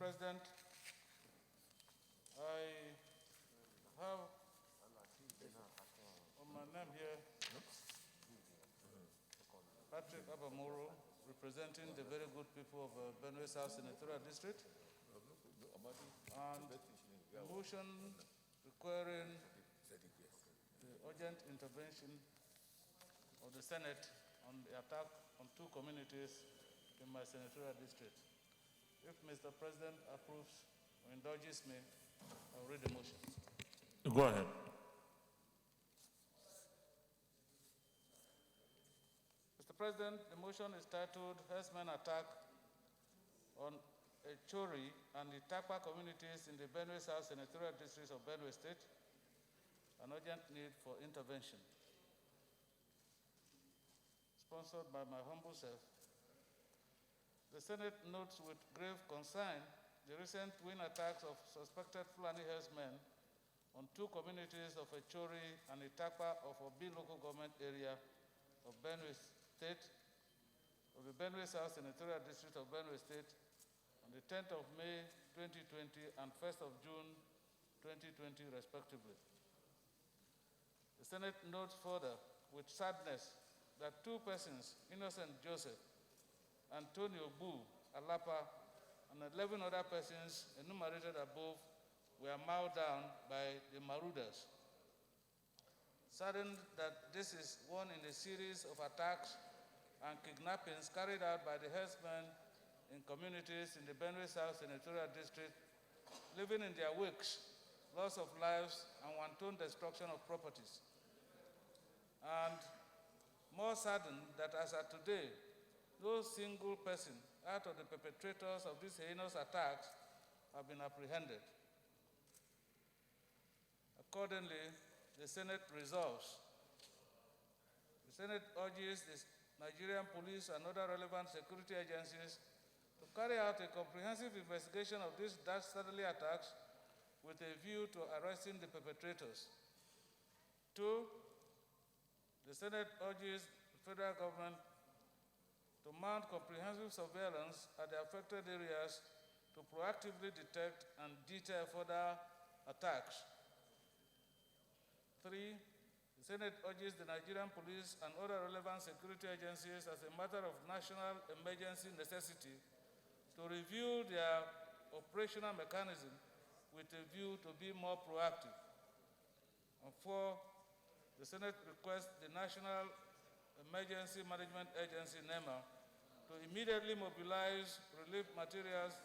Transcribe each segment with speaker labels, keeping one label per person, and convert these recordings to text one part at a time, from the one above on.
Speaker 1: President, I have on my name here Patrick Abamoro, representing the very good people of Benue South Senatorial District, and a motion requiring the urgent intervention of the Senate on the attack on two communities in my senatorial district. If Mr. President approves or indulges me, I'll read the motion.
Speaker 2: Go ahead.
Speaker 1: Mr. President, the motion is titled Herdsmen Attack on Chori and the Takpa communities in the Benue South Senatorial District of Benue State, an urgent need for intervention. Sponsored by my humble self. The Senate notes with grave concern the recent twin attacks of suspected Fulani herdsmen on two communities of Chori and Itakpa of Obi local government area of Benue State, of the Benue South Senatorial District of Benue State on the 10th of May 2020 and 1st of June 2020 respectively. The Senate notes further with sadness that two persons, Innocent Joseph, Antonio Bu Alapa, and 11 other persons enumerated above were mowed down by the marauders. Saddened that this is one in a series of attacks and kidnappings carried out by the herdsmen in communities in the Benue South Senatorial District, leaving in their wakes loss of lives and wanton destruction of properties. And more saddened that as of today, no single person out of the perpetrators of these heinous attacks have been apprehended. Accordingly, the Senate resolves. The Senate urges the Nigerian police and other relevant security agencies to carry out a comprehensive investigation of these dastardly attacks with a view to arresting the perpetrators. 2, the Senate urges the federal government to mount comprehensive surveillance at the affected areas to proactively detect and deter further attacks. 3, the Senate urges the Nigerian police and other relevant security agencies as a matter of national emergency necessity to review their operational mechanism with a view to be more proactive. And 4, the Senate requests the National Emergency Management Agency, NEMA, to immediately mobilize relief materials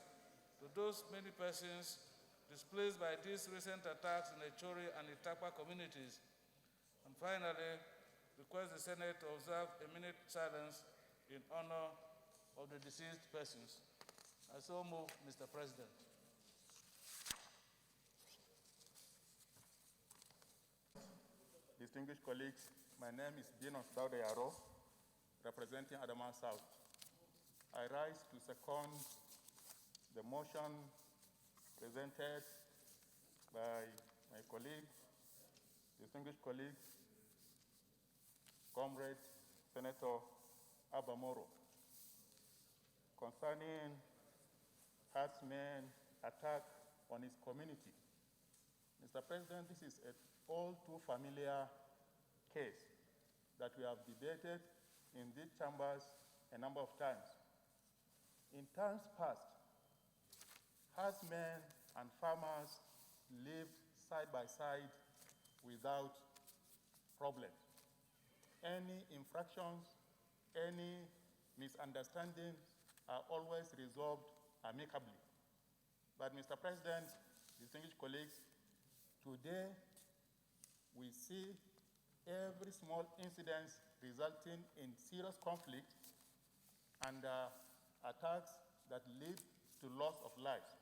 Speaker 1: to those many persons displaced by these recent attacks in the Chori and Itakpa communities. And finally, request the Senate to observe a minute silence in honor of the deceased persons. I so move, Mr. President.
Speaker 3: Distinguished colleagues, my name is Benue Yaro, representing Adamawa South. I rise to second the motion presented by my colleague, distinguished colleague, Comrade Senator Abamoro, concerning herdsmen attack on his community. Mr. President, this is an all too familiar case that we have debated in these chambers a number of times. In times past, herdsmen and farmers lived side by side without problem. Any infractions, any misunderstanding are always resolved amicably. But Mr. President, distinguished colleagues, today we see every small incident resulting in serious conflict and attacks that lead to loss of lives.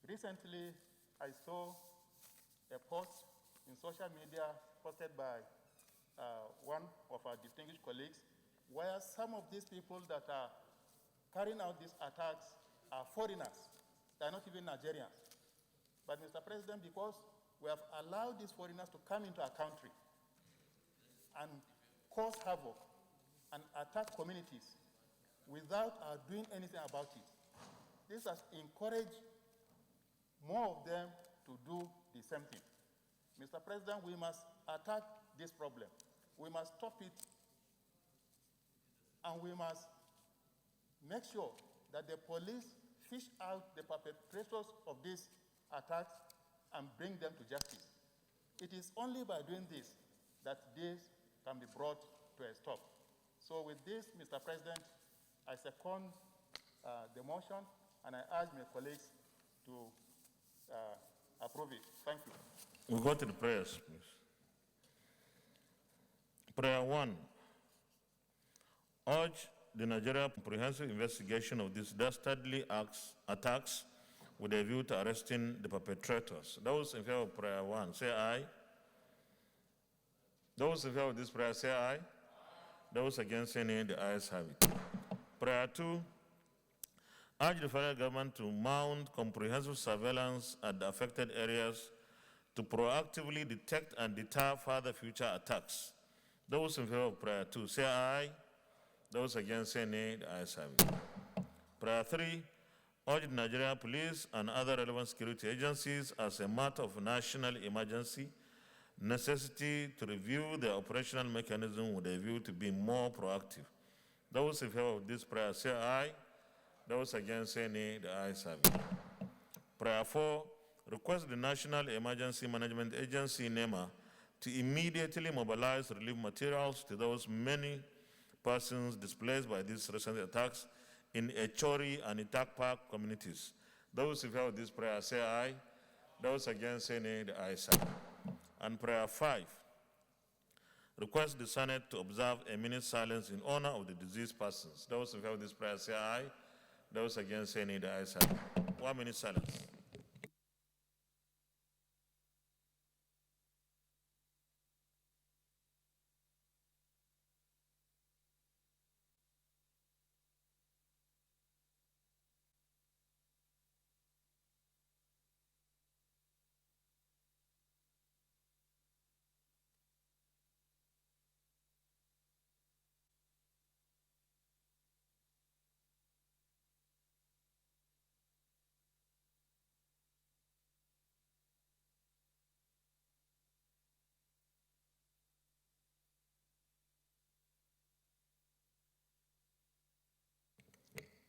Speaker 3: Recently, I saw a post in social media posted by one of our distinguished colleagues, where some of these people that are carrying out these attacks are foreigners. They are not even Nigerians. But Mr. President, because we have allowed these foreigners to come into our country and cause havoc and attack communities without doing anything about it, This has encouraged more of them to do the same thing. Mr. President, we must attack this problem. We must stop it, and we must make sure that the police fish out the perpetrators of these attacks and bring them to justice. It is only by doing this that this can be brought to a stop. So with this, Mr. President, I second the motion, and I urge my colleagues to approve it. Thank you.
Speaker 2: We go to the prayers, please. Prayer 1. Urge the Nigeria comprehensive investigation of these dastardly attacks with a view to arresting the perpetrators. Those in favor of prayer 1, say aye. Those in favor of this prayer, say aye. Those against, say nay. The ayes have it. Prayer 2. Urge the federal government to mount comprehensive surveillance at the affected areas to proactively detect and deter further future attacks. Those in favor of prayer 2, say aye. Those against, say nay. The ayes have it. Prayer 3. Urge the Nigeria Police and other relevant security agencies, as a matter of national emergency, necessity to review the operational mechanism with a view to being more proactive. Those in favor of this prayer, say aye. Those against, say nay. The ayes have it. Prayer 4. Request the National Emergency Management Agency, NEMA, to immediately mobilize relief materials to those many persons displaced by these recent attacks in Echori and Itak Park communities. Those in favor of this prayer, say aye. Those against, say nay. The ayes have it. And prayer 5. Request the Senate to observe a minute's silence in honor of the deceased persons. Those in favor of this prayer, say aye. Those against, say nay. The ayes have it. 1 minute silence.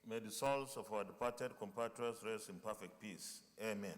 Speaker 2: May the souls of our departed compatriots rest in perfect peace. Amen.